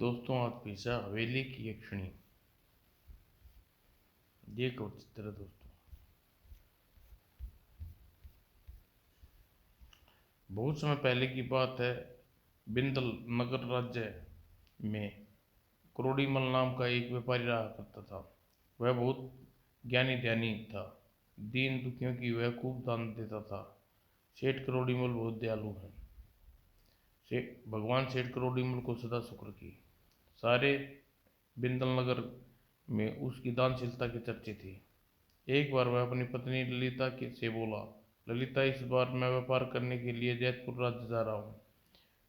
दोस्तों, आज पेशा हवेली की एक क्षणी। ये कुछ चित्र है दोस्तों। बहुत समय पहले की बात है। बिंदल नगर राज्य में क्रोडीमल नाम का एक व्यापारी रहा करता था। वह बहुत ज्ञानी ध्यानी था। दीन दुखियों की वह खूब दान देता था। सेठ क्रोडीमल बहुत दयालु है। भगवान सेठ क्रोडीमल को सदा शुक्र की। सारे बिंदल नगर में उसकी दानशीलता की चर्चे थी। एक बार वह अपनी पत्नी ललिता से बोला, ललिता, इस बार मैं व्यापार करने के लिए जैतपुर राज्य जा रहा हूँ।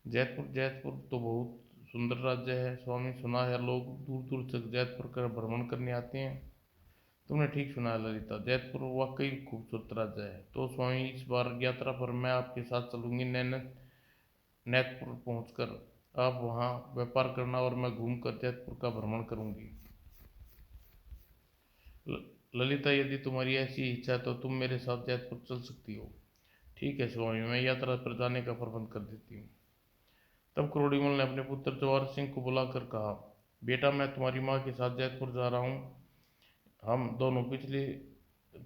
जैतपुर जैतपुर तो बहुत सुंदर राज्य है स्वामी, सुना है लोग दूर दूर तक जैतपुर का भ्रमण करने आते हैं। तुमने ठीक सुना है ललिता, जैतपुर वाकई खूबसूरत राज्य है। तो स्वामी, इस बार यात्रा पर मैं आपके साथ चलूंगी। नैतपुर पहुंचकर आप वहाँ व्यापार करना और मैं घूमकर जैतपुर का भ्रमण करूंगी। ललिता, यदि तुम्हारी ऐसी इच्छा है तो तुम मेरे साथ जैतपुर चल सकती हो। ठीक है स्वामी, मैं यात्रा पर जाने का प्रबंध कर देती हूँ। तब क्रोडीमल ने अपने पुत्र जवाहर सिंह को बुलाकर कहा, बेटा, मैं तुम्हारी माँ के साथ जैतपुर जा रहा हूँ। हम दोनों पिछले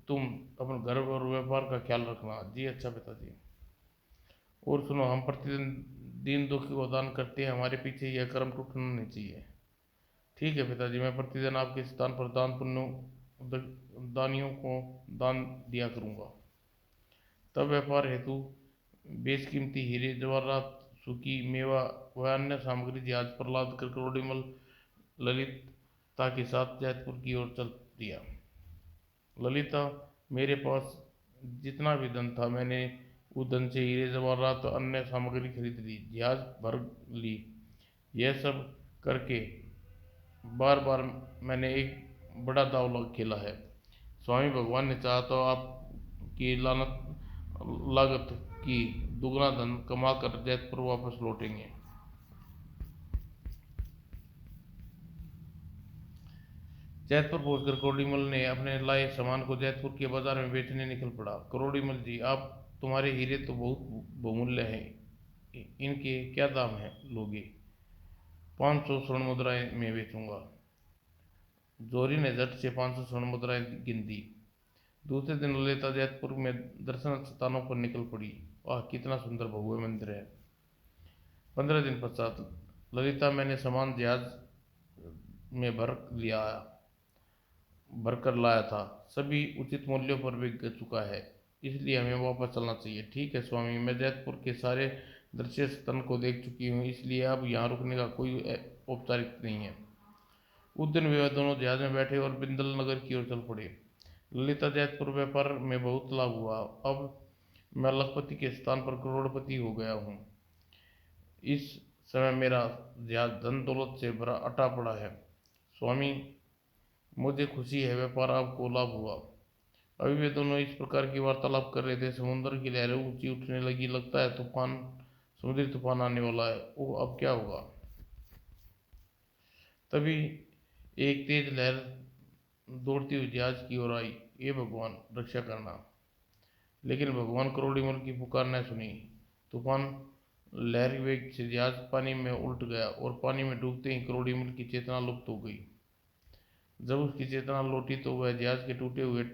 तुम अपने घर और व्यापार का ख्याल रखना। जी अच्छा पिताजी। और सुनो, हम प्रतिदिन दीन दुखी को दान करते हैं, हमारे पीछे यह कर्म टूटना नहीं चाहिए। ठीक है पिताजी, मैं प्रतिदिन आपके स्थान पर दानियों को दान दिया करूँगा। तब व्यापार हेतु बेशकीमती हीरे जवाहरात, सूखी मेवा व अन्य सामग्री जहाज पर लाद कर क्रोडीमल ललिता के साथ जैतपुर की ओर चल दिया। ललिता, मेरे पास जितना भी धन था मैंने उस धन से हीरे जवाहरात और अन्य सामग्री खरीद ली, जहाज भर ली। यह सब करके बार बार मैंने एक बड़ा दाव खेला है। स्वामी, भगवान ने चाहा तो आपकी लागत की दुगना धन कमाकर जैतपुर वापस लौटेंगे। जैतपुर पहुंचकर क्रोडीमल ने अपने लाए सामान को जैतपुर के बाजार में बेचने निकल पड़ा। क्रोडीमल जी, आप तुम्हारे हीरे तो बहुत बहुमूल्य हैं, इनके क्या दाम है लोगे? 500 स्वर्ण मुद्राएं में बेचूंगा। जोरी ने झट से 500 स्वर्ण मुद्राएं गिन दी। दूसरे दिन ललिता जैतपुर में दर्शन स्थानों पर निकल पड़ी। वाह, कितना सुंदर भव्य मंदिर है। 15 दिन पश्चात ललिता, मैंने सामान जहाज में भर कर लाया था, सभी उचित मूल्यों पर बिक चुका है, इसलिए हमें वापस चलना चाहिए। ठीक है स्वामी, मैं जैतपुर के सारे दृश्य स्थल को देख चुकी हूँ, इसलिए अब यहाँ रुकने का कोई औपचारिक नहीं है। उस दिन वे दोनों जहाज में बैठे और बिंदल नगर की ओर चल पड़े। ललिता, जैतपुर व्यापार में बहुत लाभ हुआ। अब मैं लखपति के स्थान पर करोड़पति हो गया हूँ। इस समय मेरा जहाज धन दौलत से भरा अटा पड़ा है। स्वामी, मुझे खुशी है, व्यापार आपको लाभ हुआ। अभी वे दोनों इस प्रकार की वार्तालाप कर रहे थे, समुद्र की लहरें ऊंची उठने लगी। लगता है समुद्री तूफान आने वाला है। ओह, अब क्या होगा? तभी एक तेज लहर दौड़ती हुई जहाज की ओर आई। ये भगवान, रक्षा करना! लेकिन भगवान क्रोडीमल की पुकार न सुनी। तूफान लहर वेग से जहाज पानी में उल्ट गया और पानी में डूबते ही क्रोडीमल की चेतना लुप्त हो गई। जब उसकी चेतना लौटी तो वह जहाज के टूटे हुए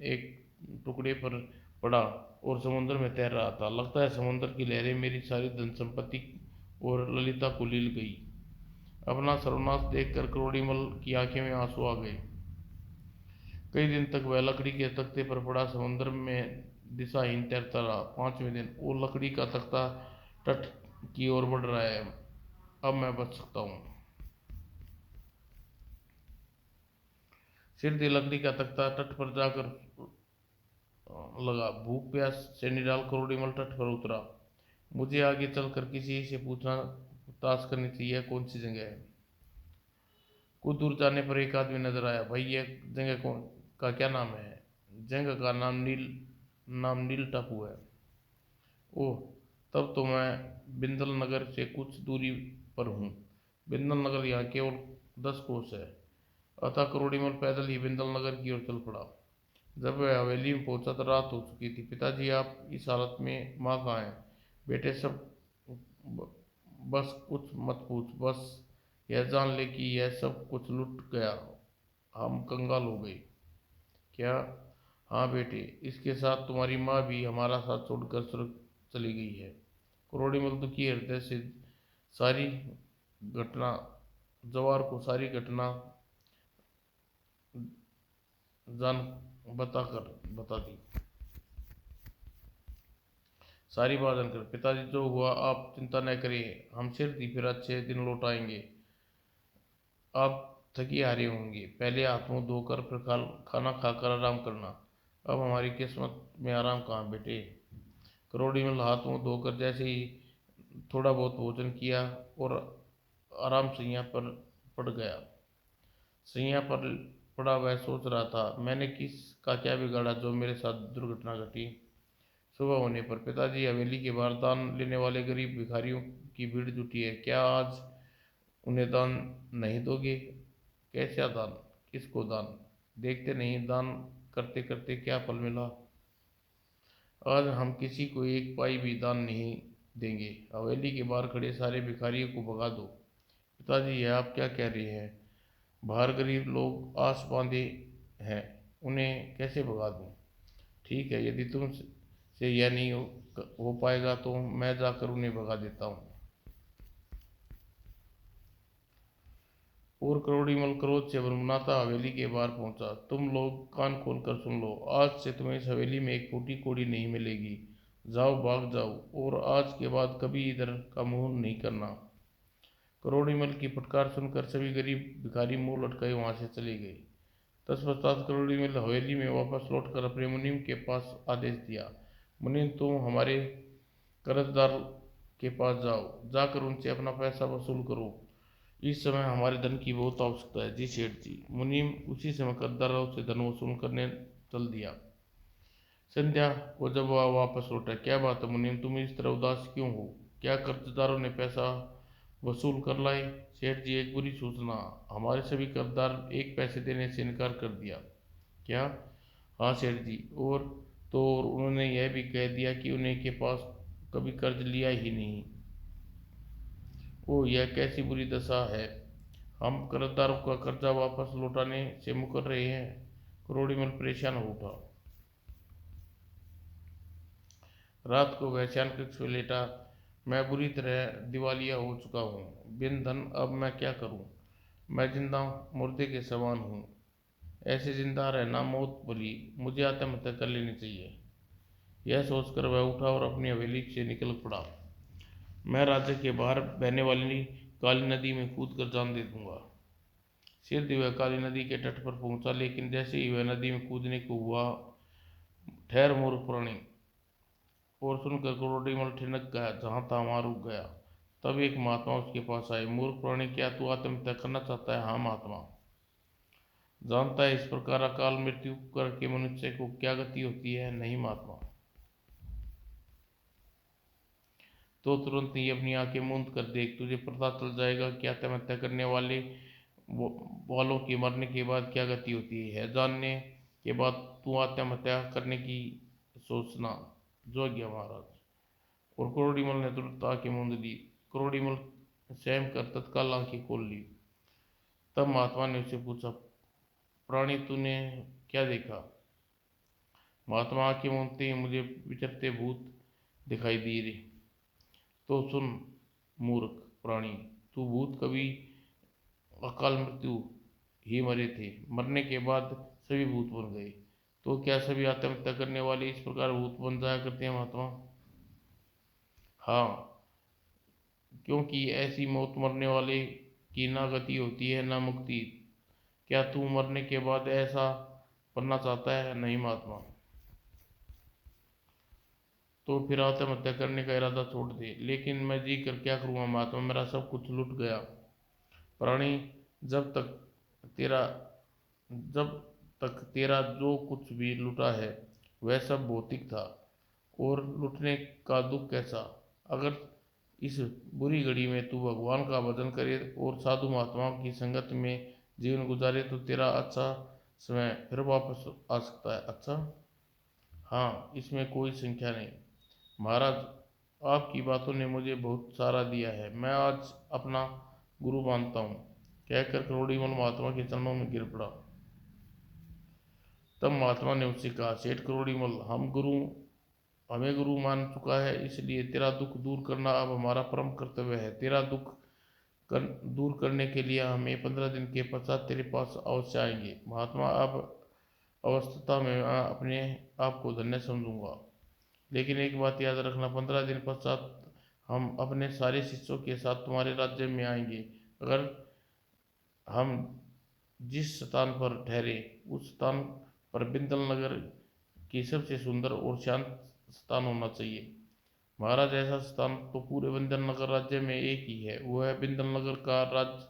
एक टुकड़े पर पड़ा और समुद्र में तैर रहा था। लगता है समुद्र की लहरें मेरी सारी धन संपत्ति और ललिता को लील गई। अपना सर्वनाश देखकर क्रोडीमल की आंखें में आंसू आ गए। कई दिन तक वह लकड़ी के तख्ते पर पड़ा समुद्र में दिशाहीन तैरता रहा। 5वें दिन वो लकड़ी का तख्ता तट की ओर बढ़ रहा है। अब मैं बच सकता हूँ। सिर लकड़ी का तख्ता तट पर जाकर लगा। भूख प्यास से निराल क्रोडीमल तट पर उतरा। मुझे आगे चलकर किसी से पूछना ताश करनी चाहिए, कौन सी जगह है। कुछ दूर जाने पर एक आदमी नजर आया। भाई, यह जगह का क्या नाम है? जगह का नाम नील टापू है। ओह, तब तो मैं बिंदल नगर से कुछ दूरी पर हूँ। बिंदल नगर यहाँ केवल 10 कोस है। अतः क्रोडीमल पैदल ही बिंदल नगर की ओर चल पड़ा। जब वह हवेली में पहुंचा तो रात हो चुकी थी। पिताजी, आप इस हालत में, माँ कहाँ है? बेटे, सब बस कुछ मत पूछ, बस यह जान ले कि यह सब कुछ लुट गया, हम कंगाल हो गए। क्या? हाँ बेटे, इसके साथ तुम्हारी माँ भी हमारा साथ छोड़कर स्वर्ग चली गई है। करोड़ीमल दुखी हृदय से सारी घटना जवार को सारी घटना जान बता दी। सारी बात जानकर पिताजी, जो हुआ आप चिंता न करिए, हम सिर दी फिर अच्छे दिन लौट आएंगे। आप थकी हारे होंगे, पहले हाथ मुंह धोकर फिर खाना खाकर आराम करना। अब हमारी किस्मत में आराम कहाँ बेटे। करोड़ीमल हाथ मुंह धोकर जैसे ही थोड़ा बहुत भोजन किया और आराम सैया पर पड़ गया। सैया पर पड़ा वह सोच रहा था, मैंने किस का क्या बिगाड़ा जो मेरे साथ दुर्घटना घटी। सुबह होने पर पिताजी हवेली के बाहर दान लेने वाले गरीब भिखारियों की भीड़ जुटी है। क्या आज उन्हें दान नहीं दोगे? कैसा दान? किसको दान? देखते नहीं दान करते करते क्या फल मिला। आज हम किसी को एक पाई भी दान नहीं देंगे। हवेली के बाहर खड़े सारे भिखारियों को भगा दो। पिताजी, यह आप क्या कह रहे हैं? बाहर गरीब लोग आस बांधे हैं, उन्हें कैसे भगा दूं? ठीक है, यदि तुम से यह नहीं हो पाएगा तो मैं जाकर उन्हें भगा देता हूँ। और करोड़ीमल क्रोध से भुनभुनाता हवेली के बाहर पहुंचा। तुम लोग कान खोलकर सुन लो, आज से तुम्हें इस हवेली में एक फूटी कोड़ी नहीं मिलेगी। जाओ, भाग जाओ, और आज के बाद कभी इधर का मुंह नहीं करना। करोड़ीमल की फटकार सुनकर सभी गरीब भिखारी मुंह लटकाए वहां से चले गए। तत्पश्चात करोड़ीमल हवेली में वापस लौटकर अपने मुनीम के पास आदेश दिया, मुनीम, तुम हमारे कर्जदार के पास जाओ, जाकर उनसे अपना पैसा वसूल करो। इस समय हमारे धन की बहुत आवश्यकता है। जी सेठ जी। मुनीम उसी समय कर्जदारों से धन वसूल करने चल दिया। संध्या को जब वह वापस लौटा, क्या बात है मुनीम, तुम इस तरह उदास क्यों हो? क्या कर्जदारों ने पैसा वसूल कर लाए? सेठ जी, एक बुरी सूचना, हमारे सभी कर्जदार एक पैसे देने से इनकार कर दिया। क्या? हाँ सेठ जी, और तो और उन्होंने यह भी कह दिया कि उन्हें के पास कभी कर्ज लिया ही नहीं। ओह, यह कैसी बुरी दशा है। हम कर्जदारों का कर्जा वापस लौटाने से मुकर रहे हैं। करोड़ीमल परेशान हो उठा। रात को वह शयन कक्ष में लेटा, मैं बुरी तरह दिवालिया हो चुका हूँ, बिन धन अब मैं क्या करूँ। मैं जिंदा मुर्दे के समान हूँ, ऐसे जिंदा रहना मौत भली, मुझे आत्महत्या कर लेनी चाहिए। यह सोचकर वह उठा और अपनी हवेली से निकल पड़ा। मैं राज्य के बाहर बहने वाली काली नदी में कूद कर जान दे दूंगा। सिर वह काली नदी के तट पर पहुंचा, लेकिन जैसे ही वह नदी में कूदने को हुआ, ठहर मूर्ख प्राणी, और सुनकर करोड़ीमल ठिनक गया, जहां था वहां रुक गया। तब एक महात्मा उसके पास आए। मूर्ख प्राणी, क्या तू आत्महत्या करना चाहता है? हाँ महात्मा। जानता है इस प्रकार अकाल मृत्यु करके मनुष्य को क्या गति होती है? नहीं महात्मा। तो तुरंत ही अपनी आंखें मूंद कर देख, तुझे पता चल जाएगा कि आत्महत्या करने वालों के मरने के बाद क्या गति होती है। जानने के बाद तू आत्महत्या करने की सोचना। जो गया महाराज। और करोड़ीमल ने तुरंत आंखें मूंद ली। करोड़ीमल स्वयं कर तत्काल आंखें खोल ली। तब महात्मा ने उससे पूछा, प्राणी तूने क्या देखा? महात्मा आंखें मूंदते ही, मुझे विचरते भूत दिखाई दिए रे। तो सुन मूर्ख प्राणी, तू भूत कभी अकाल मृत्यु ही मरे थे, मरने के बाद सभी भूत बन गए। तो क्या सभी आत्महत्या करने वाले इस प्रकार भूत बन जाया करते हैं महात्मा? हाँ, क्योंकि ऐसी मौत मरने वाले की ना गति होती है ना मुक्ति। क्या तू मरने के बाद ऐसा बनना चाहता है? नहीं महात्मा। तो फिर आत्महत्या करने का इरादा छोड़ दे। लेकिन मैं जी कर क्या करूँगा महात्मा, मेरा सब कुछ लुट गया। प्राणी, जब तक तेरा जब तक तेरा जो कुछ भी लुटा है वह सब भौतिक था, और लुटने का दुख कैसा। अगर इस बुरी घड़ी में तू भगवान का भजन करे और साधु महात्माओं की संगत में जीवन गुजारे तो तेरा अच्छा समय फिर वापस आ सकता है। अच्छा? हाँ, इसमें कोई संख्या नहीं। महाराज, आपकी बातों ने मुझे बहुत सहारा दिया है। मैं आज अपना गुरु मानता हूँ, कहकर करोड़ीमल महात्मा के चरणों में गिर पड़ा। तब महात्मा ने उससे कहा, सेठ करोड़ीमल, हमें गुरु मान चुका है, इसलिए तेरा दुख दूर करना अब हमारा परम कर्तव्य है। तेरा दुख दूर करने के लिए हमें 15 दिन के पश्चात तेरे पास अवश्य आएंगे। महात्मा, अब अवस्था में मैं अपने आप को धन्य समझूंगा, लेकिन एक बात याद रखना, 15 दिन पश्चात हम अपने सारे शिष्यों के साथ तुम्हारे राज्य में आएंगे। अगर हम जिस स्थान पर ठहरे उस स्थान पर बिंदल नगर की सबसे सुंदर और शांत स्थान होना चाहिए। महाराज, ऐसा स्थान तो पूरे बिंदल नगर राज्य में एक ही है, वो है बिंदल नगर का राज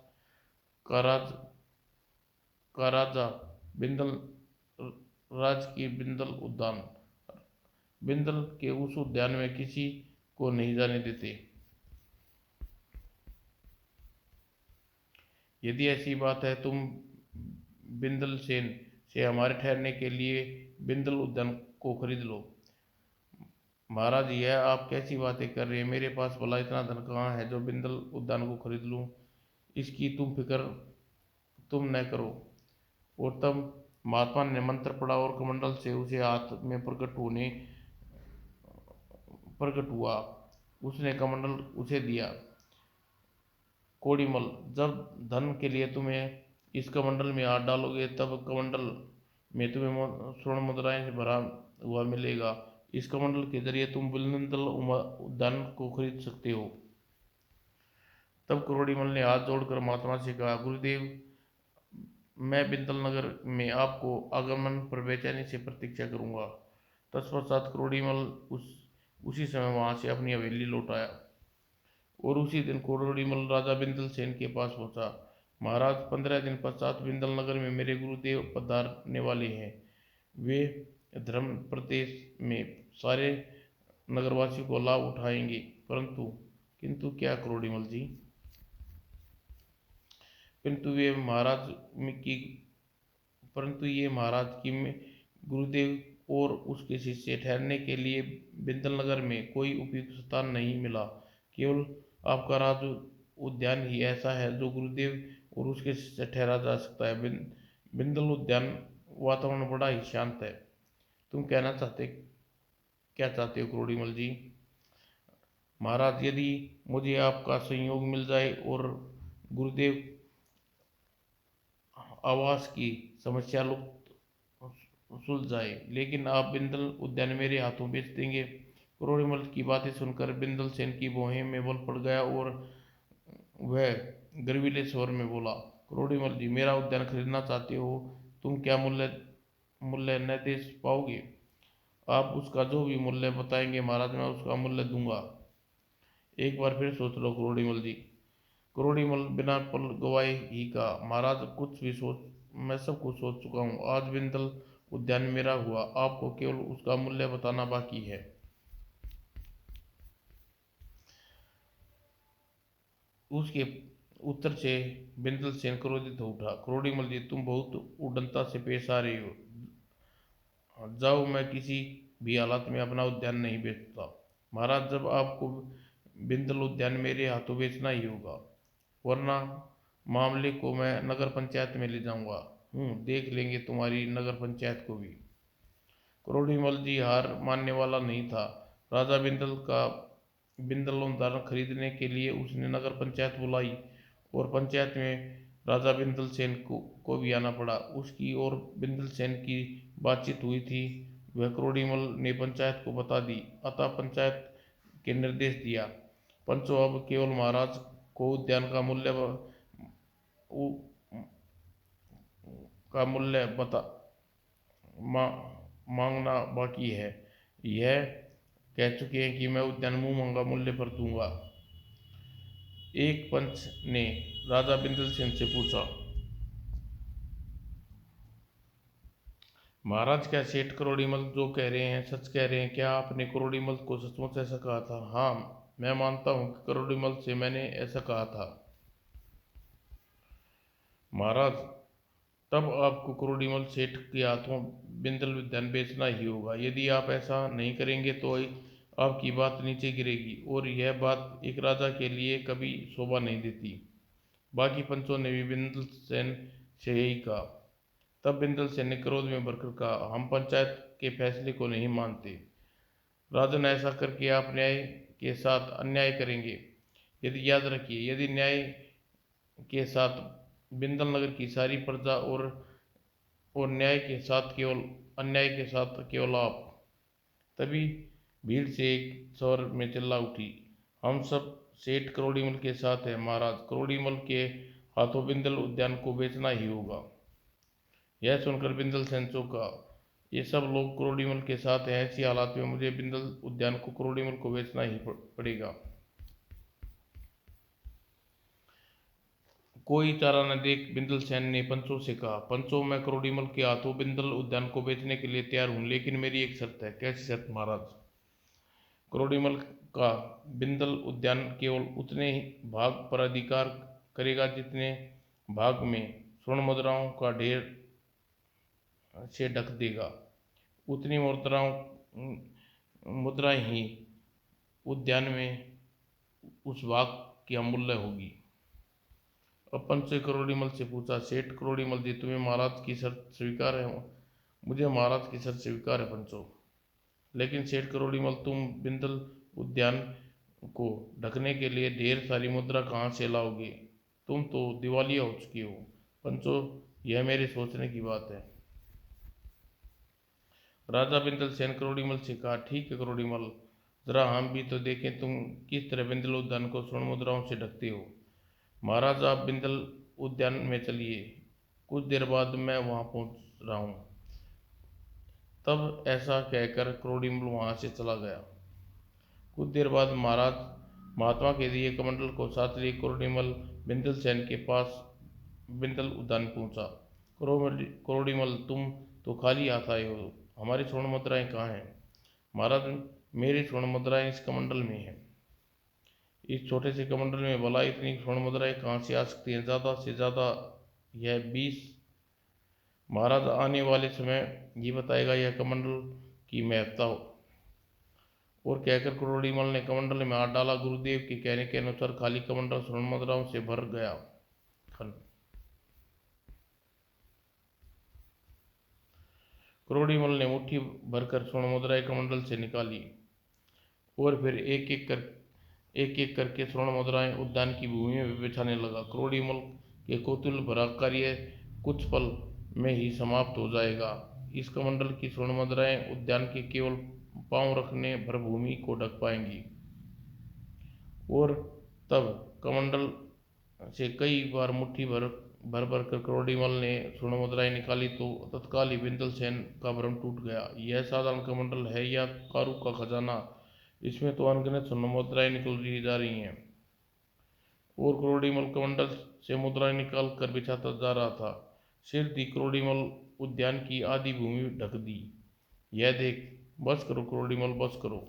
का राजा बिंदल राज की बिंदल उद्यान। बिंदल के उस उद्यान में किसी को नहीं जाने देते। यदि ऐसी बात है, तुम बिंदल सेन से हमारे ठहरने के लिए बिंदल उद्यान को खरीद लो। महाराज, यह आप कैसी बातें कर रहे हैं? मेरे पास भला इतना धन कहाँ है जो बिंदल उद्यान को खरीद लूं? इसकी तुम फिक्र तुम न करो। और तब महात्मा ने मंत्र पढ़ा और कमंडल से उसे हाथ में प्रकट हुआ। उसने कमंडल उसे दिया। कोड़ीमल, जब धन के लिए तुम्हें इस कमंडल में हाथ डालोगे, तब कमंडल में तुम्हें स्वर्ण मुद्राएं से भरा हुआ मिलेगा। इस कमंडल के जरिए तुम बिंदल उद्यान को खरीद सकते हो। तब करोड़ीमल ने हाथ जोड़कर महात्मा से कहा, गुरुदेव, मैं बिंदल नगर में आपको आगमन पर बेचैनी से प्रतीक्षा करूंगा। तत्पश्चात करोड़ीमल उसी समय वहां से अपनी हवेली लौट आया और उसी दिन करोड़ीमल राजा बिंदल सेन के पास पहुंचा। महाराज, 15 दिन पश्चात बिंदल नगर में मेरे गुरुदेव पधारने वाले हैं। वे धर्म प्रदेश में सारे नगरवासियों को लाभ उठाएंगे। परंतु किंतु क्या करोड़ीमल जी? परंतु वे महाराज की परंतु ये महाराज की गुरुदेव और उसके शिष्य ठहरने के लिए बिंदल नगर में कोई उपयुक्त स्थान नहीं मिला। केवल आपका राज उद्यान ही ऐसा है जो गुरुदेव और उसके शिष्य ठहरा जा सकता है। बिंदल उद्यान वातावरण बड़ा ही शांत है। तुम क्या चाहते हो करोड़ीमल जी? महाराज, यदि मुझे आपका संयोग मिल जाए और गुरुदेव आवास की समस्या सुलझ जाए, लेकिन आप बिंदल उद्यान मेरे हाथों बेच देंगे। करोड़ीमल की बातें सुनकर बिंदल सेन की भौहें में बल पड़ गया और वह गर्वीले स्वर में बोला, करोड़ीमल जी, मेरा उद्यान खरीदना चाहते हो? तुम क्या मूल्य मूल्य न दे पाओगे? आप उसका जो भी मूल्य बताएंगे महाराज, मैं उसका मूल्य दूंगा। एक बार फिर सोच लो करोड़ीमल जी। करोड़ीमल बिना पल गवाए ही कहा, महाराज, मैं सब कुछ सोच चुका हूँ। आज बिंदल उद्यान मेरा हुआ, आपको केवल उसका मूल्य बताना बाकी है। उसके उत्तर से बिंदल सेन क्रोधित हो उठा, करोड़ीमल जी, तुम बहुत उद्दंडता से पेश आ रही हो। जाओ, मैं किसी भी हालत में अपना उद्यान नहीं बेचता। महाराज, जब आपको बिंदल उद्यान मेरे हाथों बेचना ही होगा, वरना मामले को मैं नगर पंचायत में ले जाऊंगा। देख लेंगे तुम्हारी नगर पंचायत को भी। करोड़ीमल जी हार मानने वाला नहीं था। राजा बिंदल उद्यान खरीदने के लिए उसने नगर पंचायत बुलाई और पंचायत में राजा बिंदल सेन को भी आना पड़ा। उसकी और बिंदल सेन की बातचीत हुई थी, वह करोड़ीमल ने पंचायत को बता दी। अतः पंचायत के निर्देश दिया, पंचों, अब केवल महाराज को उद्यान का मूल्य बता मा, मांगना बाकी है। यह कह चुके हैं कि मैं उद्यान मुंह मांगा मूल्य पर दूंगा। एक पंच ने राजा बिंदल सेन से पूछा, महाराज, क्या सेठ करोड़ीमल जो कह रहे हैं सच कह रहे हैं? क्या आपने करोड़ीमल को सचमुच ऐसा कहा था? हाँ, मैं मानता हूँ कि करोड़ीमल से मैंने ऐसा कहा था। महाराज, तब आपको करोड़ीमल सेठ के हाथों बिंदल उद्यान बेचना ही होगा। यदि आप ऐसा नहीं करेंगे तो आपकी बात नीचे गिरेगी और यह बात एक राजा के लिए कभी शोभा नहीं देती। बाकी पंचों ने भी बिंदल सेन से यही कहा। तब बिंदल सेन ने क्रोध में भरकर कहा, हम पंचायत के फैसले को नहीं मानते। राजन, ऐसा करके आप न्याय के साथ अन्याय करेंगे। यदि याद रखिए, यदि न्याय के साथ बिंदल नगर की सारी प्रजा और न्याय के साथ केवल अन्याय के साथ केवल आप। तभी भीड़ से एक स्वर में चिल्ला उठी, हम सब सेठ करोड़ीमल के साथ हैं महाराज। करोड़ीमल के हाथों बिंदल उद्यान को बेचना ही होगा। यह सुनकर बिंदल सेन चौंका। ये सब लोग करोड़ीमल के साथ हैं, ऐसी हालात में मुझे बिंदल उद्यान को करोड़ीमल को बेचना ही पड़ेगा। कोई चारा न देख बिंदल सेन ने पंचों से कहा, पंचों, मैं करोड़ीमल के हाथों बिंदल उद्यान को बेचने के लिए तैयार हूँ, लेकिन मेरी एक शर्त है। कैसी शर्त महाराज? करोड़ीमल का बिंदल उद्यान केवल उतने ही भाग पर अधिकार करेगा जितने भाग में स्वर्ण मुद्राओं का ढेर से ढक देगा। उतनी मुद्राएं ही उद्यान में उस भाग की अमूल्य होगी। अब पंच से करोड़ीमल से पूछा, सेठ करोड़ीमल जी, तुम्हें महाराज की शर्त स्वीकार है? मुझे महाराज की शर्त स्वीकार है पंचों, लेकिन सेठ करोड़ीमल, तुम बिंदल उद्यान को ढकने के लिए ढेर सारी मुद्रा कहाँ से लाओगे? तुम तो दिवालिया हो चुकी हो। पंचों, यह मेरे सोचने की बात है। राजा बिंदल सेन करोड़ीमल से कहा, ठीक है करोड़ीमल, जरा हम भी तो देखें तुम किस तरह बिंदल उद्यान को स्वर्ण मुद्राओं से ढकते हो। महाराज, आप बिंदल उद्यान में चलिए, कुछ देर बाद मैं वहां पहुंच रहा हूं। तब ऐसा कहकर करोड़ीमल वहां से चला गया। कुछ देर बाद महाराज महात्मा के दिए कमंडल को साथ लिए करोड़ीमल बिंदल सेन के पास बिंदल उद्यान पहुंचा। करोड़ीमल, तुम तो खाली हाथ आए हो, हमारी स्वर्ण मुद्राएं कहाँ हैं? महाराज, मेरी स्वर्ण मुद्राएं इस कमंडल में हैं। इस छोटे से कमंडल में भला इतनी स्वर्ण मुद्राएं कहाँ से आ सकती हैं? ज़्यादा से ज़्यादा यह 20। महाराज, आने वाले समय ये बताएगा यह कमंडल की महत्ता। और कहकर करोड़ीमल ने कमंडल में हाथ डाला। गुरुदेव के कहने के अनुसार खाली कमंडल स्वर्ण मुद्राओं से भर गया। करोड़ीमल ने मुट्ठी भरकर स्वर्ण मुद्राएं कमंडल से निकाली और फिर एक एक करके स्वर्ण मुद्राएं उद्यान की भूमि में बिछाने लगा। करोड़ीमल के कौतूहल भरा कार्य कुछ पल में ही समाप्त हो जाएगा। इस कमंडल की स्वर्ण मुद्राएं उद्यान के केवल पांव रखने भर भूमि को ढक पाएंगी। और तब कमंडल से कई बार मुट्ठी भर भर भर कर करोड़ीमल ने स्वर्ण मुद्राएं निकाली तो तत्काल ही बिंदल सेन का भ्रम टूट गया। यह साधारण कमंडल है या कारू का खजाना? इसमें तो अनगिनत स्वर्ण मुद्राएं निकल जा रही हैं। और करोड़ीमल कमंडल से मुद्राएं निकाल कर बिछाता जा रहा था। सिर दी करोड़ीमल, उद्यान की आधी भूमि ढक दी। यह देख, बस करो करोड़ीमल, बस करो।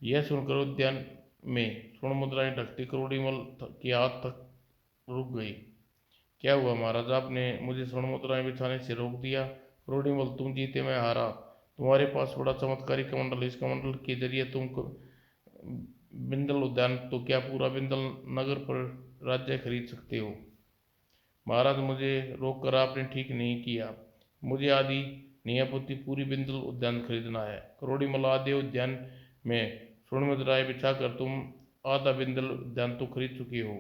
यह सुनकर उद्यान में स्वर्ण मुद्राएं ढकते करोड़ीमल के हाथ तक रुक गई। क्या हुआ महाराज, आपने मुझे स्वर्ण मुद्राएं बिछाने से रोक दिया? करोड़ीमल, तुम जीते मैं हारा। तुम्हारे पास बड़ा चमत्कारी कमंडल, इस कमंडल के जरिए तुम बिंदल उद्यान तो क्या पूरा बिंदल नगर पर राज्य खरीद सकते हो। महाराज, मुझे रोक कर आपने ठीक नहीं किया। मुझे आधी नियापत्ति पूरी बिंदल उद्यान खरीदना है। करोड़ीमल, आधे उद्यान में स्वर्ण मुद्राएं बिछाकर तुम आधा बिंदल उद्यान तो खरीद चुके हो।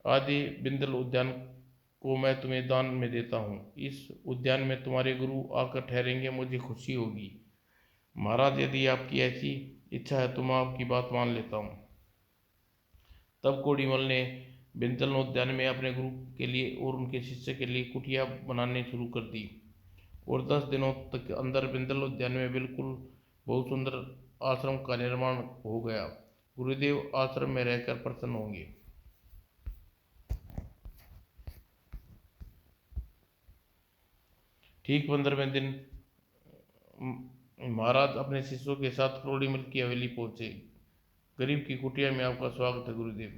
आधे बिंदल उद्यान को मैं तुम्हें दान में देता हूँ। इस उद्यान में तुम्हारे गुरु आकर ठहरेंगे, मुझे खुशी होगी। महाराज, यदि आपकी ऐसी इच्छा है तो मैं आपकी बात मान लेता हूँ। तब करोड़ीमल ने बिंदल उद्यान में अपने गुरु के लिए और उनके शिष्य के लिए कुटिया बनाने शुरू कर दी। और 10 दिनों तक अंदर बिंदल उद्यान में बिल्कुल बहुत सुंदर आश्रम का निर्माण हो गया। गुरुदेव आश्रम में रहकर प्रसन्न होंगे। ठीक 15वें दिन महाराज अपने शिष्यों के साथ करोड़ीमल की हवेली पहुंचे। गरीब की कुटिया में आपका स्वागत है गुरुदेव।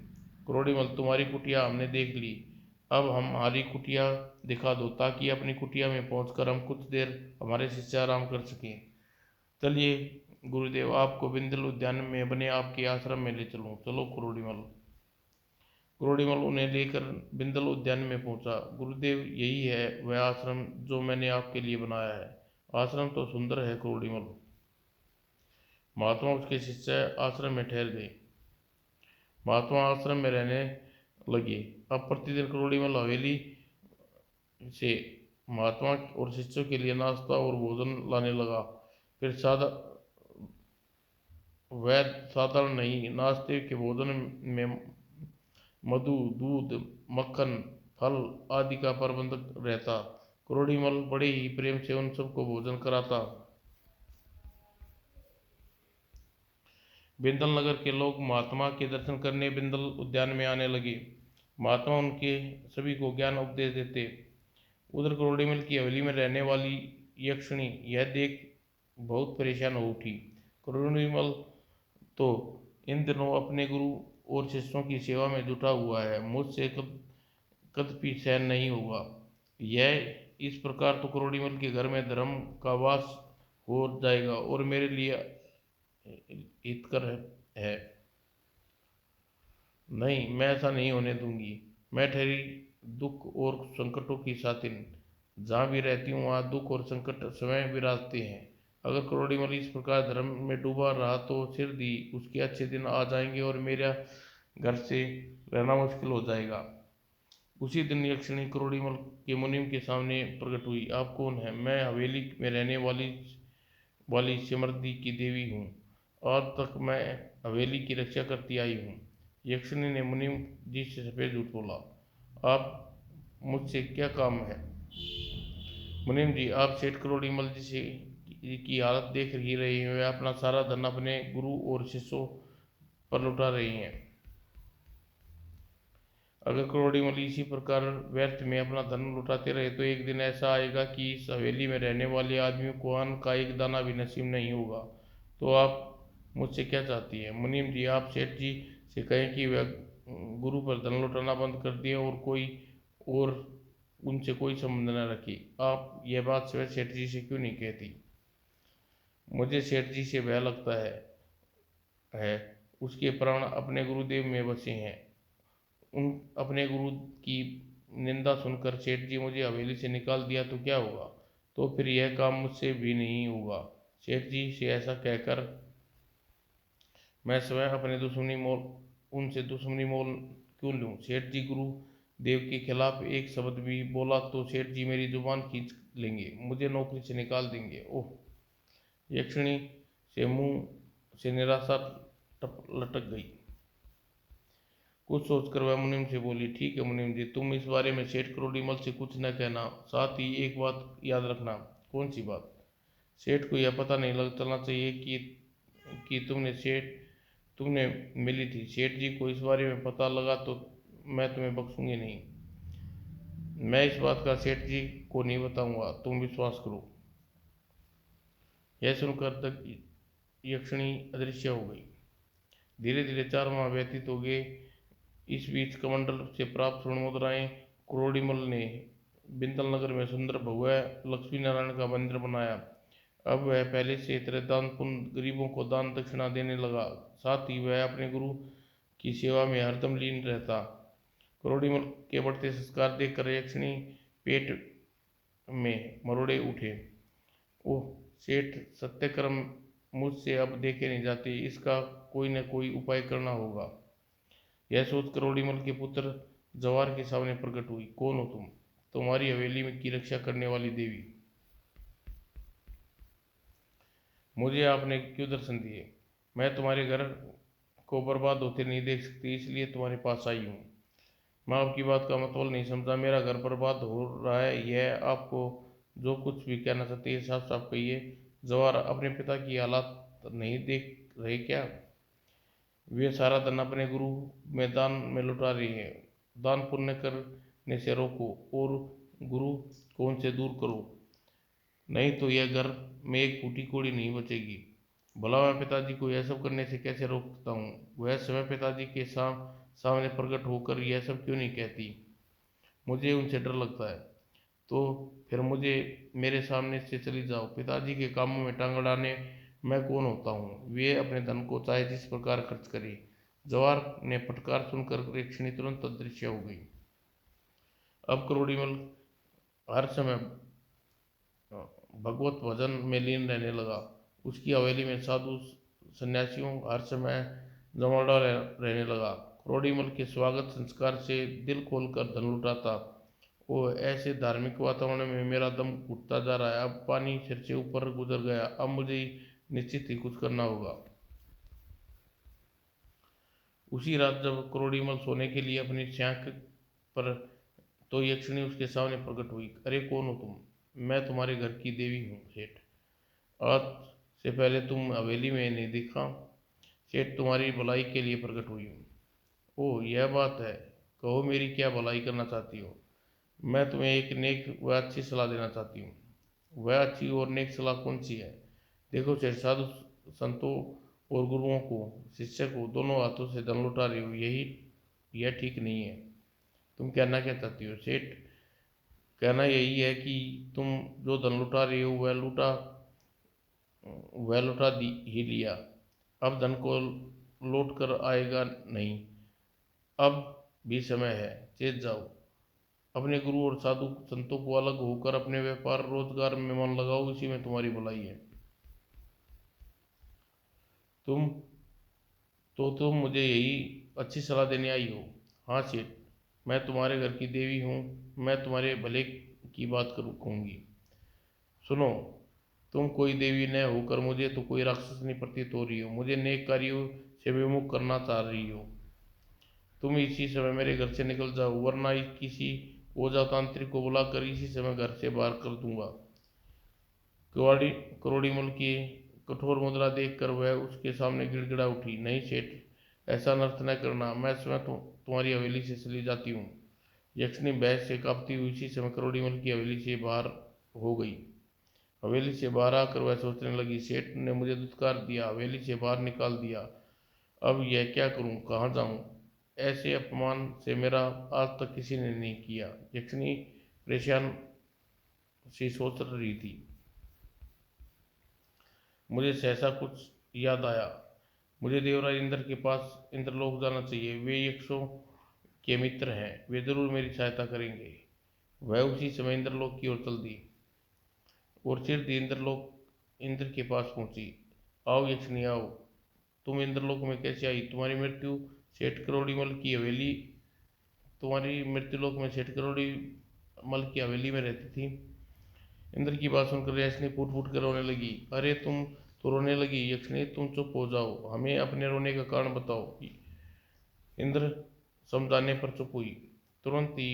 करोड़ीमल, तुम्हारी कुटिया हमने देख ली, अब हमारी कुटिया दिखा दो ताकि अपनी कुटिया में पहुंचकर हम कुछ देर हमारे शिष्य आराम कर सकें। चलिए गुरुदेव, आपको बिंदल उद्यान में बने आपके आश्रम में ले चलूं। चलो करोड़ीमल। क्रोड़ीमल उन्हें लेकर बिंदल उद्यान में पहुंचा। गुरुदेव, यही है वह आश्रम जो मैंने आपके लिए बनाया है। आश्रम तो सुंदर है क्रोड़ीमल। महात्मा उसके शिष्य आश्रम में ठहर गए। महात्मा आश्रम में रहने लगे। अब प्रतिदिन क्रोड़ीमल हवेली से महात्मा और शिष्यों के लिए नाश्ता और भोजन लाने लगा। फिर वह साधारण नहीं, नाश्ते के भोजन में मधु, दूध, मक्खन, फल आदि का प्रबंध रहता। क्रोड़ीमल बड़े ही प्रेम से उन सबको भोजन कराता। बिंदल नगर के लोग महात्मा के दर्शन करने बिंदल उद्यान में आने लगे। महात्मा उनके सभी को ज्ञान उपदेश देते। उधर क्रोड़ीमल की हवेली में रहने वाली यक्षिणी यह देख बहुत परेशान हो उठी। क्रोड़ीमल तो इन दिनों अपने गुरु और शिष्यों की सेवा में जुटा हुआ है, मुझसे कदापि सहन नहीं होगा। यह इस प्रकार तो क्रोड़ीमल के घर में धर्म का वास हो जाएगा और मेरे लिए हितकर है। नहीं, मैं ऐसा नहीं होने दूंगी। मैं ठहरी दुख और संकटों की साथिन। जहाँ भी रहती हूँ वहाँ दुख और संकट स्वयं विराजते हैं। अगर क्रोड़ीमल इस प्रकार धर्म में डूबा रहा तो सिर दी उसके अच्छे दिन आ जाएंगे और मेरा घर से रहना मुश्किल हो जाएगा। उसी दिन यक्षिणी क्रोड़ीमल के मुनिम के सामने प्रकट हुई। आप कौन हैं? मैं हवेली में रहने वाली सिमरदी की देवी हूँ। आज तक मैं हवेली की रक्षा करती आई हूँ। यक्षिणी ने मुनिम जी से सफेद झूठ बोला। आप मुझसे क्या काम है? मुनिम जी, आप सेठ क्रोड़ीमल जी से की हालत देख ही रही हैं। वे अपना सारा धन अपने गुरु और शिष्यों पर लुटा रही हैं। अगर क्रोड़ीमल इसी प्रकार व्यर्थ में अपना धन लुटाते रहे तो एक दिन ऐसा आएगा कि इस हवेली में रहने वाले आदमियों को अन्न का एक दाना भी नसीब नहीं होगा। तो आप मुझसे क्या चाहती हैं? मुनीम जी, आप सेठ जी से कहें कि वह गुरु पर धन लुटाना बंद कर दिए और उनसे कोई संबंध न रखे। आप यह बात सिर्फ सेठ जी से क्यों नहीं कहती? मुझे सेठ जी से भय लगता है। उसके प्राण अपने गुरुदेव में बसे हैं। उन अपने गुरु की निंदा सुनकर सेठ जी मुझे हवेली से निकाल दिया तो क्या होगा? तो फिर यह काम मुझसे भी नहीं होगा। सेठ जी से ऐसा कहकर मैं स्वयं अपने उनसे दुश्मनी मोल क्यों लूं? सेठ जी गुरु देव के खिलाफ एक शब्द भी बोला तो सेठ जी मेरी जुबान खींच लेंगे, मुझे नौकरी से निकाल देंगे। ओह! यक्षिणी से मुंह से निराशा लटक गई। कुछ सोचकर वह मुनिम से बोली, ठीक है मुनिम जी, तुम इस बारे में सेठ क्रोड़ीमल से कुछ न कहना। साथ ही एक बात याद रखना। कौन सी बात? सेठ को यह पता नहीं लग चलना चाहिए कि तुमने मिली थी। सेठ जी को इस बारे में पता लगा तो मैं तुम्हें बख्शूंगी नहीं। मैं इस बात का सेठ जी को नहीं बताऊंगा, तुम विश्वास करो। यह सुनकर तक यक्षिणी अदृश्य हो गई। धीरे धीरे 4 माह व्यतीत हो गए। इस बीच कमंडल से प्राप्त स्वर्ण मुद्राएं क्रोड़ीमल ने बिंदल नगर में सुंदर भव्य लक्ष्मी नारायण का मंदिर बनाया। अब वह पहले से तरह दान पुण्य गरीबों को दान दक्षिणा देने लगा। साथ ही वह अपने गुरु की सेवा में हरदम लीन रहता। क्रोड़ीमल के बढ़ते संस्कार देखकर यक्षिणी पेट में मरोड़े उठे। ओह सेठ, सत्यक्रम मुझसे अब देखे नहीं जाते, इसका कोई न कोई उपाय करना होगा। यह सोच क्रोड़ीमल के पुत्र जवार के सामने प्रकट हुई। कौन हो तुम? तुम्हारी हवेली में की रक्षा करने वाली देवी। मुझे आपने क्यों दर्शन दिए? मैं तुम्हारे घर को बर्बाद होते नहीं देख सकती, इसलिए तुम्हारे पास आई हूँ। मैं आपकी बात का मतलब नहीं समझा। मेरा घर बर्बाद हो रहा है, यह आपको जो कुछ भी कहना चाहते हैं साफ साफ कहिए। जवार अपने पिता की हालत नहीं देख रहे क्या? वे सारा धन अपने गुरु में दान में लुटा रही हैं। दान पुण्य करने से रोको और गुरु को उनसे दूर करो, नहीं तो यह घर में एक फूटी कौड़ी नहीं बचेगी। भला मैं पिताजी को यह सब करने से कैसे रोकता हूँ? वह स्वयं पिताजी के सामने प्रकट होकर यह सब क्यों नहीं कहती? मुझे उनसे डर लगता है। तो फिर मुझे मेरे सामने से चली जाओ। पिताजी के कामों में टांग अड़ाने मैं कौन होता हूँ? वे अपने धन को चाहे जिस प्रकार खर्च करें, जवार ने फटकार सुनकर यक्षिणी तुरंत अदृश्य हो गई। अब करोड़ीमल हर समय भगवत भजन में लीन रहने लगा। उसकी हवेली में साधु सन्यासियों हर समय जमावड़ा रहने लगा। करोड़ीमल के स्वागत संस्कार से दिल खोलकर धन लुटाता। वो ऐसे धार्मिक वातावरण में मेरा दम घुटता जा रहा है। अब पानी सिर से ऊपर गुजर गया। अब मुझे निश्चित ही कुछ करना होगा। उसी रात जब करोड़ीमल सोने के लिए अपनी छांक पर, तो यक्षिणी उसके सामने प्रकट हुई। अरे कौन हो तुम? मैं तुम्हारे घर की देवी हूँ सेठ। आज से पहले तुम हवेली में नहीं दिखा। सेठ तुम्हारी भलाई के लिए प्रकट हुई हूँ। ओह यह बात है, कहो मेरी क्या भलाई करना चाहती हो? मैं तुम्हें एक नेक व अच्छी सलाह देना चाहती हूँ। वह अच्छी और नेक सलाह कौन सी है? देखो सेठ, साधु संतों और गुरुओं को, शिष्य को दोनों हाथों से धन लुटा रही हो, यह ठीक नहीं है। तुम कहना क्या चाहती हो सेठ? कहना यही है कि तुम जो धन लुटा रही हो वह लुटा ही लिया। अब धन को लौट कर आएगा नहीं। अब भी समय है, चेत जाओ। अपने गुरु और साधु संतों को अलग होकर अपने व्यापार रोजगार में मन लगाओ, इसी में तुम्हारी भलाई है। तुम तुम मुझे यही अच्छी सलाह देने आई हो? हाँ सेठ, मैं तुम्हारे घर की देवी हूँ। मैं तुम्हारे भले की बात कहूँगी। सुनो, तुम कोई देवी न होकर मुझे तो कोई राक्षसनी प्रतीत हो रही हो। मुझे नेक कार्यों से विमुख करना चाह रही हो। तुम इसी समय मेरे घर से निकल जाओ, वरना किसी ओझा तांत्रिक को बुलाकर इसी समय घर से बाहर कर दूंगा। करोड़ी करोड़ीमल की कठोर मुद्रा देखकर वह उसके सामने गिड़गिड़ा उठी। नहीं सेठ, ऐसा अनर्थ न करना। मैं स्वयं तुम्हारी हवेली से चली जाती हूँ। यक्षिणी बहस से कांपती हुई इसी समय करोड़ीमल की हवेली से बाहर हो गई। हवेली से बाहर आकर वह सोचने लगी, सेठ ने मुझे दुत्कार दिया, हवेली से बाहर निकाल दिया। अब यह क्या करूं, कहाँ जाऊं? ऐसे अपमान से मेरा आज तक किसी ने नहीं किया। यक्षिणी परेशान सी सोच रही थी। मुझे सहसा कुछ याद आया। मुझे देवराज इंद्र के पास इंद्रलोक जाना चाहिए। वे यक्षों के मित्र हैं, वे जरूर मेरी सहायता करेंगे। वह उसी समय इंद्रलोक की ओर चल दी और चिर इंद्र के पास पहुंची। आओ यक्षिणी आओ। तुम इंद्रलोक में कैसे आई? सेठ करोड़ीमल की हवेली तुम्हारी मृत्युलोक में सेठ करोड़ीमल की हवेली में रहती थी। इंद्र की बात सुनकर यक्षिणी फूट फूट कर रोने लगी। अरे तुम तो रोने लगी? यक्षिणी तुम चुप हो जाओ, हमें अपने रोने का कारण बताओ। इंद्र समझाने पर चुप हुई। तुरंत ही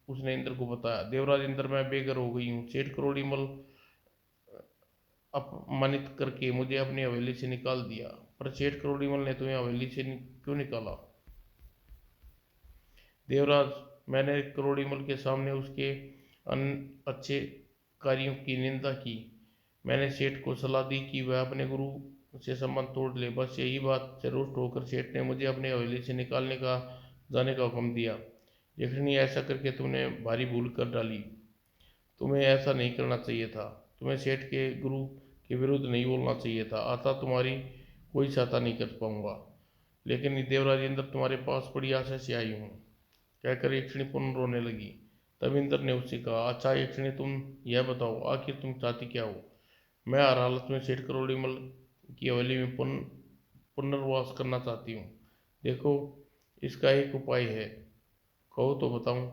उसने इंद्र को बताया, देवराज इंद्र, मैं बेघर हो गई हूँ। सेठ करोड़ीमल अपमानित करके मुझे अपनी हवेली से निकाल दिया। पर सेठ करोड़ीमल ने तुम्हें हवेली से क्यों निकाला? देवराज, मैंने करोड़ीमल के सामने उसके अच्छे कार्यों की निंदा की। मैंने सेठ को सलाह दी कि वह अपने गुरु से संबंध तोड़ ले। बस यही बात से रुष्ट होकर सेठ ने मुझे अपने हवेली से निकालने का जाने का हुक्म दिया। यक्षिणी, ऐसा करके तुमने भारी भूल कर डाली। तुम्हें ऐसा नहीं करना चाहिए था। तुम्हें सेठ के गुरु के विरुद्ध नहीं बोलना चाहिए था। आता तुम्हारी कोई सहायता नहीं कर पाऊंगा। लेकिन देवराज इंद्र, तुम्हारे पास बड़ी आशा से आई हूँ, कहकर यक्षिणी पुनः रोने लगी। तब इंद्र ने उससे कहा, अच्छा यक्षिणी, तुम यह बताओ, आखिर तुम चाहती क्या हो? मैं हर हालत में सेठ करोड़ीमल की हवेली में पुनर्वास करना चाहती हूँ। देखो, इसका एक उपाय है, कहो तो बताऊँ?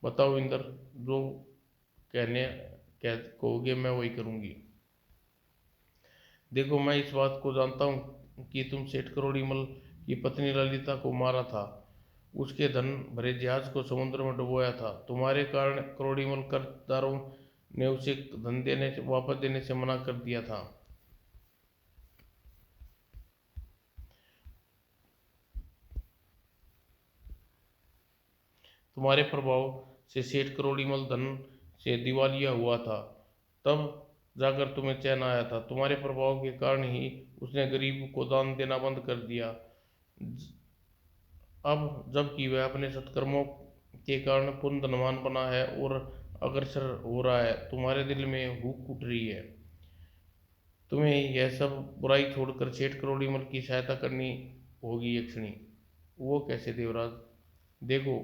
बताओ इंद्र, जो कहने कह कहोगे मैं वही करूँगी। देखो, मैं इस बात को जानता हूँ कि तुम सेठ करोड़ीमल की पत्नी ललिता को मारा था, उसके धन भरे जहाज को समुद्र में डुबोया था। तुम्हारे कारण करोड़ीमल कर्जदारों ने उसे धन वापस देने से मना कर दिया था। तुम्हारे प्रभाव से सेठ करोड़ीमल धन से दिवालिया हुआ था, तब जाकर तुम्हें चैन आया था। तुम्हारे प्रभाव के कारण ही उसने गरीब को दान देना बंद कर दिया। अब जबकि वह अपने सत्कर्मों के कारण पूर्ण धनवान बना है और अग्रसर हो रहा है, तुम्हारे दिल में हुक उठ रही है। तुम्हें यह सब बुराई छोड़कर सेठ करोड़ीमल की सहायता करनी होगी यक्षिणी। वो कैसे देवराज? देखो,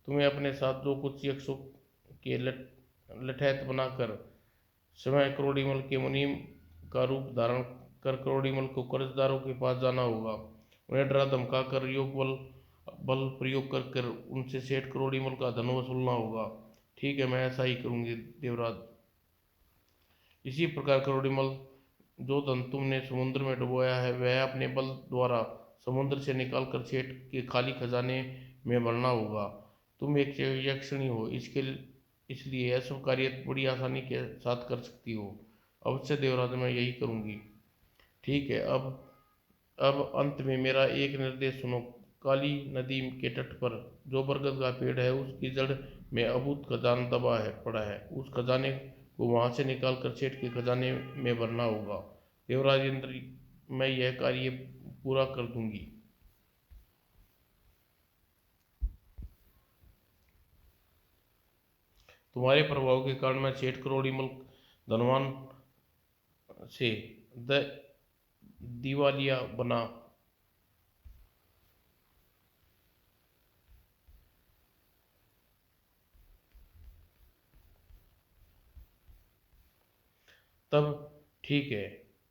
तुम्हें अपने साथ जो कुछ यक्षों के लठैत बनाकर समय क्रोड़ीमल के मुनीम का रूप धारण कर क्रोड़ीमल को कर्जदारों के पास जाना होगा। उन्हें डरा धमका कर योग बल प्रयोग कर कर उनसे सेठ क्रोड़ीमल का धन वसूलना होगा। ठीक है, मैं ऐसा ही करूंगी देवराज। इसी प्रकार क्रोड़ीमल, जो धन तुमने समुद्र में डुबोया है वह अपने बल द्वारा समुद्र से निकालकर सेठ के खाली खजाने में भरना होगा। तुम एक यक्षिणी हो, इसके इसलिए यह सब कार्य बड़ी आसानी के साथ कर सकती हो। अवश्य देवराज, मैं यही करूंगी। ठीक है, अब अंत में मेरा एक निर्देश सुनो। काली नदी के तट पर जो बरगद का पेड़ है उसकी जड़ में अभूत खजाना दबा है पड़ा है। उस खजाने को वहां से निकाल कर सेठ के खजाने में भरना होगा। देवराज इंद्र, मैं यह कार्य पूरा कर दूंगी। तुम्हारे प्रभाव के कारण मैं सेठ करोड़ीमल धनवान से द दिवालिया बना। तब ठीक है,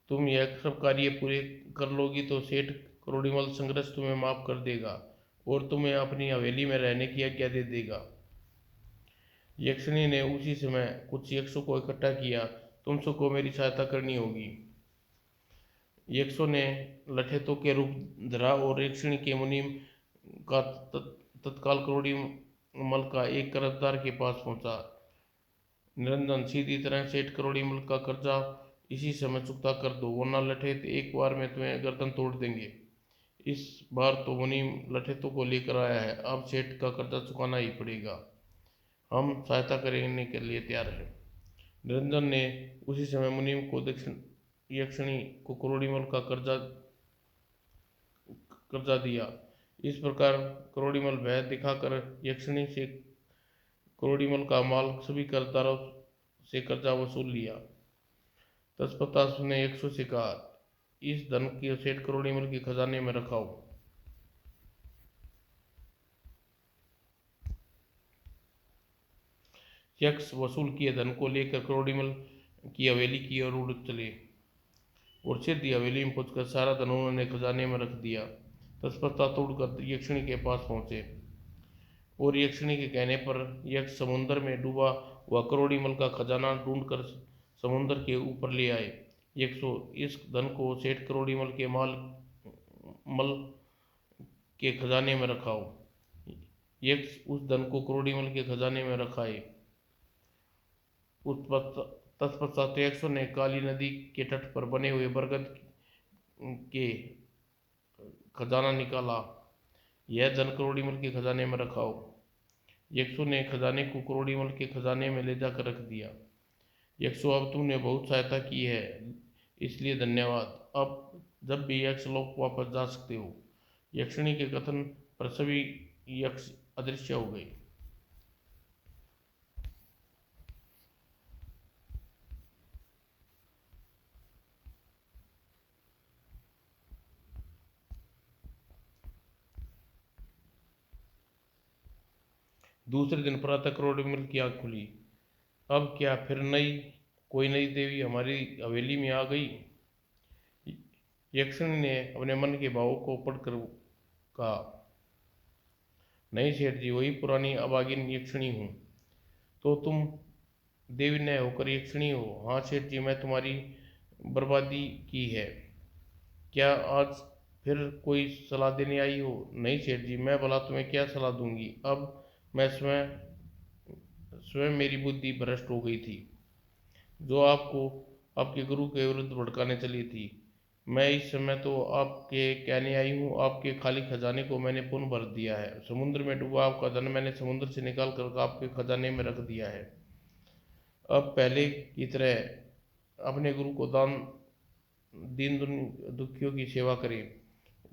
तुम यह सब कार्य पूरे कर लोगी तो सेठ करोड़ीमल संघर्ष तुम्हें माफ कर देगा और तुम्हें अपनी हवेली में रहने की आज्ञा दे देगा। यक्षिणी ने उसी समय कुछ यक्षों को इकट्ठा किया। तुम सबको मेरी सहायता करनी होगी। यक्षों ने लठेतों के रूप धरा और यक्षिणी के मुनीम का तत्काल करोड़ीमल का एक कर्जदार के पास पहुंचा। निरंजन, सीधी तरह सेठ करोड़ीमल का कर्जा इसी समय चुकता कर दो, वरना लठेत एक बार में तुम्हें गर्दन तोड़ देंगे। इस बार तो मुनीम लठेतों को लेकर आया है, अब सेठ का कर्जा चुकाना ही पड़ेगा। हम सहायता करने के लिए तैयार हैं। निरंजन ने उसी समय मुनीम को दक्षिण यक्षिणी को करोड़ीमल का कर्जा कर्जा दिया। इस प्रकार करोड़ीमल भय दिखाकर यक्षिणी से करोड़ीमल का माल सभी कर्जदारों से कर्जा वसूल लिया। तत्पश्चात उसने यक्षों से कहा, इस धन की सेठ करोड़ीमल के खजाने में रखाओ। यक्ष वसूल किए धन को लेकर करोड़ीमल की हवेली की ओर उड़ चले और सीधी हवेली में पहुंचकर सारा धन उन्होंने खजाने में रख दिया। तत्पश्चात उड़कर यक्षिणी के पास पहुंचे और यक्षिणी के कहने पर यक्ष समुद्र में डूबा हुआ करोड़ीमल का खजाना ढूंढकर समुद्र के ऊपर ले आए। यक्षों, इस धन को सेठ करोड़ीमल के मल के खजाने में रखाओ। यक्ष उस धन को करोड़ीमल के खजाने में रखाए। तत्पश्चात यक्षों ने काली नदी के तट पर बने हुए बरगद के खजाना निकाला। यह धन करोड़ीमल के खजाने में रखाओ। यक्षों ने खजाने को करोड़ीमल के खजाने में ले जाकर रख दिया। यक्षों, अब तुमने बहुत सहायता की है, इसलिए धन्यवाद। अब जब भी यक्ष लोक वापस जा सकते हो। यक्षिणी के कथन पर सभी यक्ष अदृश्य हो गए। दूसरे दिन प्रातः करोड़ीमल की आँख खुली। अब क्या फिर कोई नई देवी हमारी हवेली में आ गई? यक्षिणी ने अपने मन के भावों को पढ़कर कहा, नहीं सेठ जी, वही पुरानी अभागिन यक्षिणी हूँ। तो तुम देवी न होकर यक्षिणी हो? हाँ सेठ जी, मैं तुम्हारी बर्बादी की है। क्या आज फिर कोई सलाह देने आई हो? नहीं सेठ जी, मैं भला तुम्हें क्या सलाह दूंगी। अब मैं स्वयं स्वयं मेरी बुद्धि भ्रष्ट हो गई थी, जो आपको आपके गुरु के विरुद्ध भड़काने चली थी। मैं इस समय तो आपके कहने आई हूँ, आपके खाली खजाने को मैंने पुनः भर दिया है। समुद्र में डूबा आपका धन मैंने समुद्र से निकाल कर आपके खजाने में रख दिया है। अब पहले की तरह अपने गुरु को दान दीन दुखियों की सेवा करें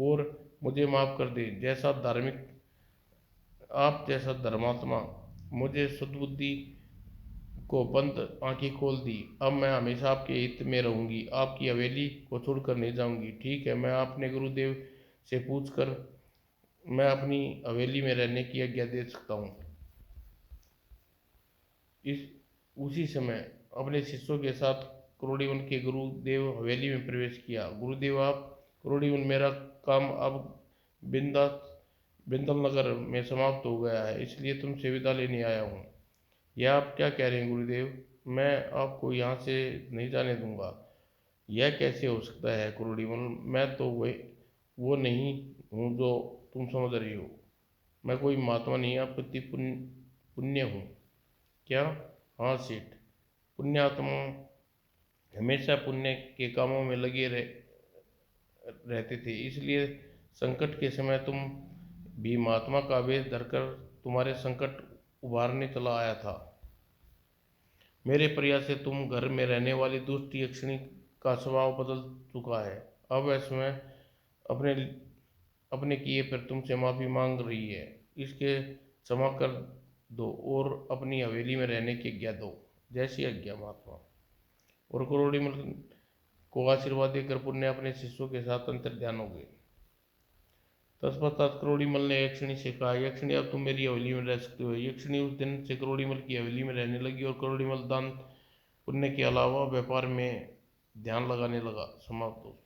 और मुझे माफ़ कर दे। जैसा धार्मिक आप जैसा धर्मात्मा, मुझे सद्बुद्धि को बंद आंखें खोल दी। अब मैं हमेशा आपके हित में रहूंगी, आपकी हवेली को छोड़कर नहीं जाऊंगी। ठीक है, मैं अपने गुरुदेव से पूछकर मैं अपनी हवेली में रहने की आज्ञा दे सकता हूँ। इस उसी समय अपने शिष्यों के साथ क्रोडीवन के गुरुदेव हवेली में प्रवेश किया। गुरुदेव आप, क्रोडीवन, मेरा काम अब बिंदा बिंदल नगर में समाप्त हो गया है, इसलिए तुमसे विदा लेने आया हूँ। यह आप क्या कह रहे हैं गुरुदेव? मैं आपको यहाँ से नहीं जाने दूंगा। यह कैसे हो सकता है क्रोडीवन? मैं तो वो नहीं हूँ जो तुम समझ रही हो। मैं कोई महात्मा नहीं, आपत्ति पुण्य हूँ। क्या? हाँ सेठ, पुण्यात्मा हमेशा पुण्य के कामों में रहते थे, इसलिए संकट के समय तुम भी महात्मा का वेश धरकर तुम्हारे संकट उबारने चला आया था। मेरे प्रयास से तुम घर में रहने वाली दुष्ट यक्षिणी का स्वभाव बदल चुका है। अब वह स्वयं अपने अपने किए पर तुमसे माफी मांग रही है। इसके क्षमा कर दो और अपनी हवेली में रहने की आज्ञा दो। जैसी आज्ञा महात्मा। और क्रोडीमल को आशीर्वाद देकर पुण्य अपने शिष्यों के साथ अंतर्ध्यान हो गए। तत्पश्चात क्रोडीमल ने यक्षिणी से कहा, यक्षिणी अब तुम मेरी हवेली में रह सकते हो। यक्षिणी उस दिन से क्रोडीमल की हवेली में रहने लगी और क्रोडीमल दान पुण्य के अलावा व्यापार में ध्यान लगाने लगा। समाप्त हो।